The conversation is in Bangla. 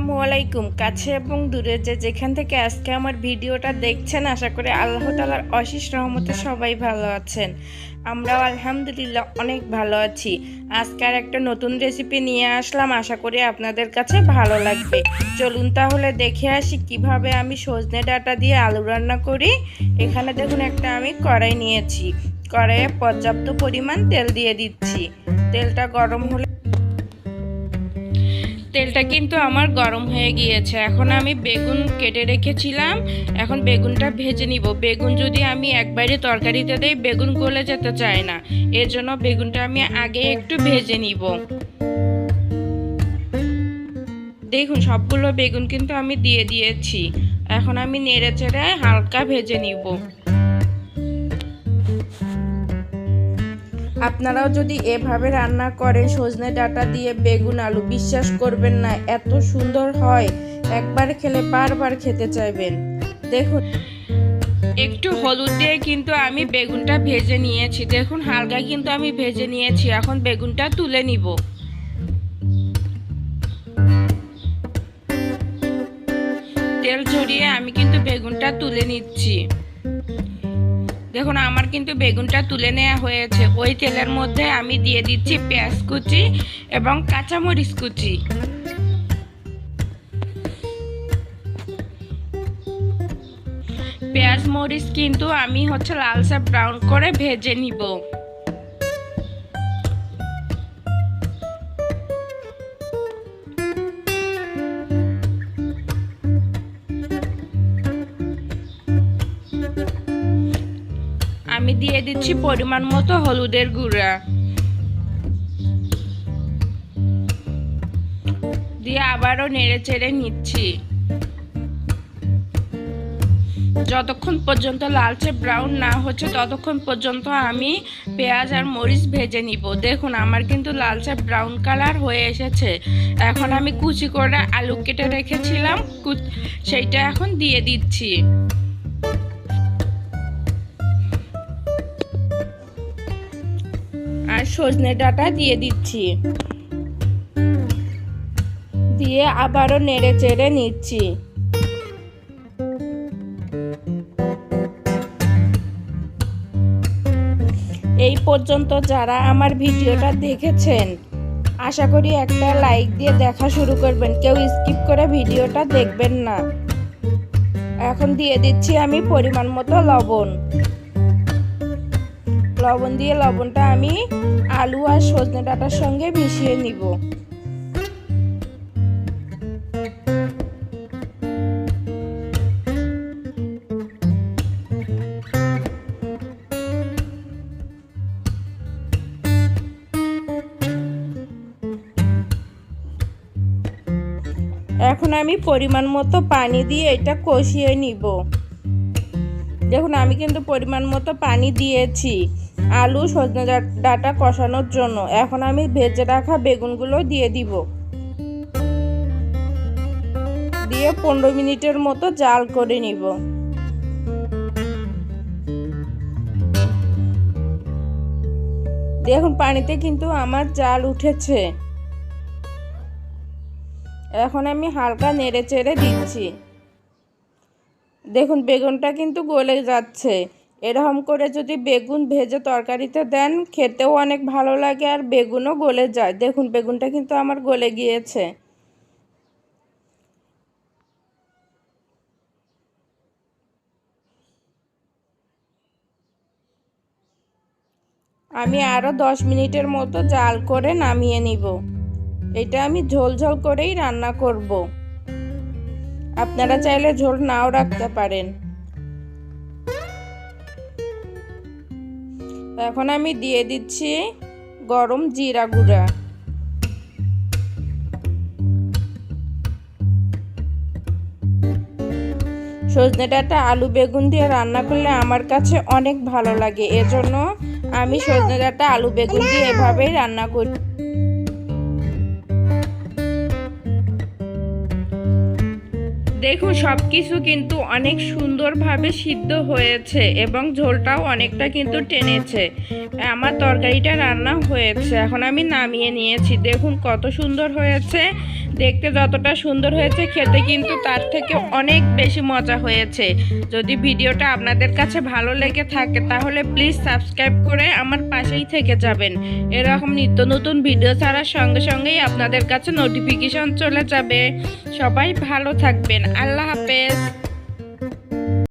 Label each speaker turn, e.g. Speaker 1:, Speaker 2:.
Speaker 1: আসসালামু আলাইকুম। কাছে এবং দূরে যেখান থেকে আজকে আমার ভিডিওটা দেখছেন, আশা করি আল্লাহ তাআলার অশেষ রহমতে সবাই ভালো আছেন। আমরাও আলহামদুলিল্লাহ অনেক ভালো আছি। আজকে আর একটা নতুন রেসিপি নিয়ে আসলাম, আশা করি আপনাদের কাছে ভালো লাগবে। চলুন তাহলে দেখে আসি কিভাবে আমি সজনে ডাঁটা দিয়ে আলু রান্না করি। এখানে দেখুন একটা আমি কড়াই নিয়েছি, কড়াইয়ে পর্যাপ্ত পরিমাণ তেল দিয়ে দিচ্ছি। তেলটা গরম হলে তেলটা কিন্তু আমার গরম হয়ে গিয়েছে। এখন আমি বেগুন কেটে রেখেছিলাম, এখন বেগুনটা ভেজে নিব। বেগুন যদি আমি একবারে তরকারিতে দেই, বেগুন গলে যেতে চায় না, এর জন্য বেগুনটা আমি আগে একটু ভেজে নিব। দেখুন সবগুলো বেগুন কিন্তু আমি দিয়ে দিয়েছি। এখন আমি নেড়ে চেড়ে হালকা ভেজে নিব। আপনারাও যদি এভাবে রান্না করেন সজনে ডাঁটা দিয়ে বেগুন আলু, বিশ্বাস করবেন না এত সুন্দর হয়, একবার খেলে বারবার খেতে চাইবেন। দেখুন একটু হলুদ দিয়ে কিন্তু আমি বেগুনটা ভেজে নিয়েছি। দেখুন হালকা কিন্তু আমি ভেজে নিয়েছি। এখন বেগুনটা তুলে নিব। তেল ঝরিয়ে আমি কিন্তু বেগুনটা তুলে নিচ্ছি। দেখুন আমার কিন্তু বেগুনটা তুলে নেওয়া হয়েছে। ওই তেলের মধ্যে আমি দিয়ে দিচ্ছি পেঁয়াজ কুচি এবং কাঁচামরিচ কুচি। পেঁয়াজ মরিচ কিন্তু আমি লালচে ব্রাউন করে ভেজে নিব। আমি দিয়ে দিচ্ছি পরিমাণ মতো হলুদের গুঁড়া, দিয়ে আবারও নেড়ে চেড়ে নিচ্ছি যতক্ষণ পর্যন্ত লালচে ব্রাউন না হচ্ছে, ততক্ষণ পর্যন্ত আমি পেঁয়াজ আর মরিচ ভেজে নিব। দেখুন আমার কিন্তু লালচে ব্রাউন কালার হয়ে এসেছে। এখন আমি কুচি করে আলু কেটে রেখেছিলাম, সেইটা এখন দিয়ে দিচ্ছি। আর সজনে ডাঁটা দিয়ে দিচ্ছি, দিয়ে আবারও নেড়ে চেড়ে নিচ্ছি। এই পর্যন্ত যারা আমার ভিডিওটা দেখেছেন, আশা করি একটা লাইক দিয়ে দেখা শুরু করবেন, কেউ স্কিপ করে ভিডিওটা দেখবেন না। এখন দিয়ে দিচ্ছি আমি পরিমাণ মতো লবণ। লবণ দিয়ে লবণটা আমি আলু আর সজনে ডাঁটার সঙ্গে মিশিয়ে নিব। এখন আমি পরিমাণ মতো পানি দিয়ে এটা কষিয়ে নিব। দেখুন আমি কিন্তু পরিমাণ মতো পানি দিয়েছি আলু সজনে ডাঁটা কষানোর জন্য। এখন আমি ভেজে রাখা বেগুনগুলো দিয়ে দিব, দিয়ে 15 মিনিটের মতো জাল করে নিব। দেখুন পানিতে কিন্তু আমার জাল উঠেছে। এখন আমি হালকা নেড়ে চেড়ে দিচ্ছি। দেখুন বেগুনটা কিন্তু গলে যাচ্ছে। এরকম করে যদি বেগুন ভেজে তরকারিতে দেন, খেতেও অনেক ভালো লাগে আর বেগুনও গলে যায়। দেখুন বেগুনটা কিন্তু আমার গলে গিয়েছে। আমি আরও 10 মিনিটের মতো জাল করে নামিয়ে নিব। এটা আমি ঝোল ঝোল করেই রান্না করব। আপনারা চাইলে ঝোল নাও রাখতে পারেন। এখন আমি দিয়ে দিচ্ছি গরম জিরা গুঁড়া। সজনে ডাঁটা আলু বেগুন দিয়ে রান্না করলে আমার কাছে অনেক ভালো লাগে, এজন্য আমি সজনে ডাঁটা আলু বেগুন দিয়ে এভাবেই রান্না করি। দেখুন সব কিছু কিন্তু অনেক সুন্দরভাবে সিদ্ধ হয়েছে এবং ঝোলটাও অনেকটা কিন্তু টেনেছে। আমার তরকারিটা রান্না হয়েছে, এখন আমি নামিয়ে নিয়েছি। দেখুন কত সুন্দর হয়েছে। দেখতে যতটা সুন্দর হয়েছে খেতে কিন্তু তার থেকে অনেক বেশি মজা হয়েছে। যদি ভিডিওটা আপনাদের কাছে ভালো লেগে থাকে তাহলে প্লিজ সাবস্ক্রাইব করে আমার পাশেই থেকে যাবেন। এরকম নিত্য নতুন ভিডিও ছাড়ার সঙ্গে সঙ্গেই আপনাদের কাছে নোটিফিকেশন চলে যাবে। সবাই ভালো থাকবেন। আল্লাহ হাফেজ।